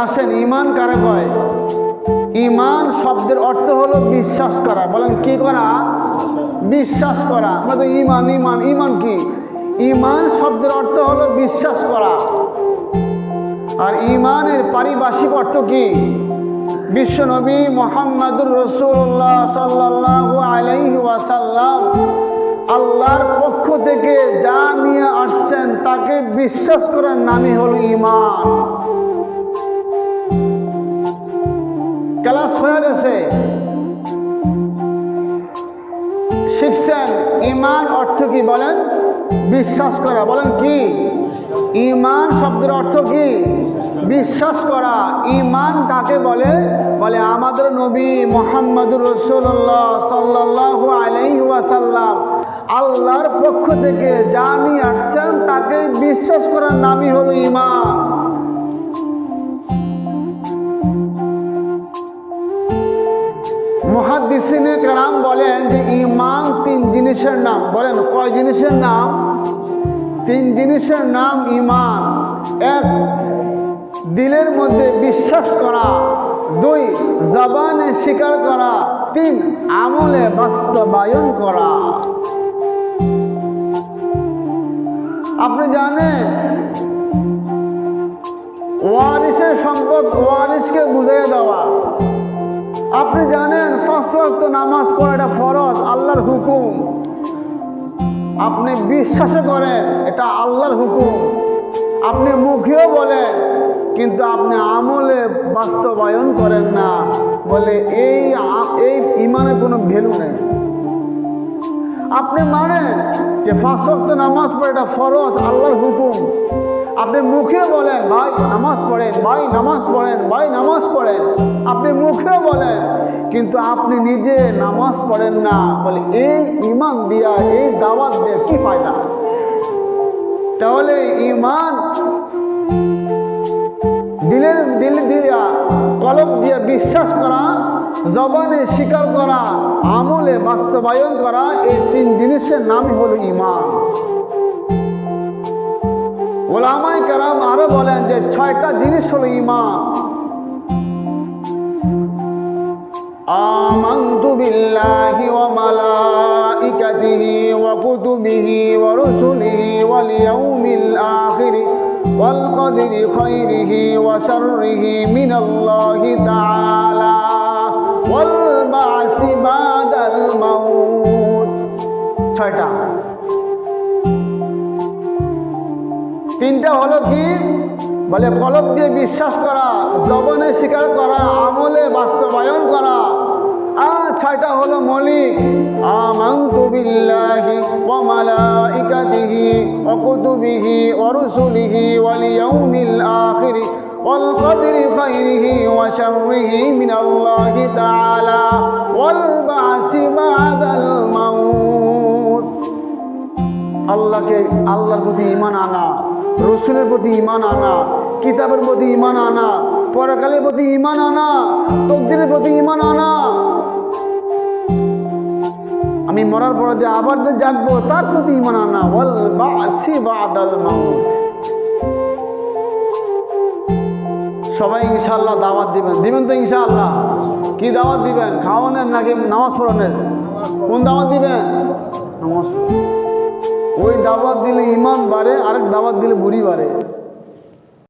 আসেন, ইমান কারে কয়? ইমান শব্দের অর্থ হলো বিশ্বাস করা। বলেন কি করা? বিশ্বাস করা। আমাদের ইমান ইমান ইমান কি? ইমান শব্দের অর্থ হলো বিশ্বাস করা। আর ইমানের পারিভাষিক অর্থ কি? বিশ্বনবী মুহাম্মদুর রাসূলুল্লাহ সাল্লাল্লাহু আলাইহি ওয়াসাল্লাম আল্লাহর পক্ষ থেকে যা নিয়ে আসছেন তাকে বিশ্বাস করার নামই হলো ইমান। ক্লাস হয়ে গেছে, শিখছেন ইমান অর্থ কি? বলেন বিশ্বাস করা। বলেন কি? ইমান শব্দের অর্থ কি? বিশ্বাস করা। ইমান কাকে বলে? বলে আমাদের নবী মুহাম্মদুর রাসূলুল্লাহ সাল্লাল্লাহু আলাইহি ওয়াসাল্লাম আল্লাহর পক্ষ থেকে যা নিয়ে আসছেন তাকে বিশ্বাস করার নামই হলো ইমান। মুহাদ্দিসিনে কেরাম বলেন যে ইমান তিন জিনিসের নাম। বলেন কয় জিনিসের নাম? তিন জিনিসের নাম ইমান। এক, দিলের মধ্যে বিশ্বাস করা। দুই, জবানে স্বীকার করা। তিন, আমলে বাস্তবায়ন করা। আপনি জানেন ওয়ারিসের সম্পদ ওয়ারিসকে বুঝিয়ে দেওয়া। আপনি জানেন 5 ওয়াক্ত নামাজ পড়াটা ফরজ, আল্লাহর হুকুম। আপনি বিশ্বাসও করেন এটা আল্লাহর হুকুম, আপনি মুখেও বলেন, কিন্তু আপনি আমলে বাস্তবায়ন করেন না। বলে এই ইমানের কোনো ভ্যালু নেই। আপনি মানেন যে 5 ওয়াক্ত নামাজ পড়াটা ফরজ, আল্লাহর হুকুম। আপনি মুখে বলেন ভাই নামাজ পড়েন, ভাই নামাজ পড়েন, ভাই নামাজ পড়েন, আপনি মুখে বলেন, কিন্তু আপনি নিজে নামাজ পড়েন না। বলে এই ইমান দিয়া, এই দাওয়াত দিয়ে কি ফায়দা? তাহলে ইমান দিল দিয়া, কলব দিয়া বিশ্বাস করা, জবানে স্বীকার করা, আমলে বাস্তবায়ন করা, এই তিন জিনিসের নামই হলো ইমান। ওলামায়ে কেরাম আরো বলেন যে 6টা জিনিস হলো ইমান। আমানতু বিল্লাহি ওয়া মালাইকাতিহি ওয়া কুতুবিহি ওয়া রুসুলিহি ওয়াল ইয়াউমিল আখির ওয়াল কদরি খাইরিহি ওয়া শাররিহি মিনাল্লাহি তাআলা ওয়াল বা'সি বাদাল মাউত। 6টা। 3টা হলো কি? বলে কলব দিয়ে বিশ্বাস করা, জবানে স্বীকার করা, আমলে বাস্তবায়ন করা। আর 6টা হলো মৌলিক। আমানতু বিল্লাহি ওয়া মালাইকাতিহি ওয়া কুতুবিহি ওয়া রুসুলিহি ওয়াল ইয়াউমিল আখির ওয়াল কদরি খাইরিহি ওয়া শাররিহি মিনাল্লাহি তাআলা ওয়াল বা'সি বাদাল মাউত। আল্লাহর প্রতি ঈমান আনা, রসুলের প্রতি ঈমান আনা, কিতাবের প্রতি ঈমান আনা, পরকালের প্রতি ঈমান আনা, তকদিরের প্রতি ঈমান আনা। আমি মরার পরে যে আবার যে জাগবো তার প্রতি ঈমান আনা। ওয়াল বা'সি বাদাল মাউত। সবাই ইনশাআল্লাহ দাওয়াত দিবেন তো ইনশাআল্লাহ? কি দাওয়াত দিবেন? খাওয়ানোর নাকি নামাজ পড়ানোর? কোন দাওয়াত দিবেন? নামাজ। ওই দাওয়াত দিলে ঈমান বাড়ে, আরেক দাওয়াত দিলে বুড়ি বাড়ে।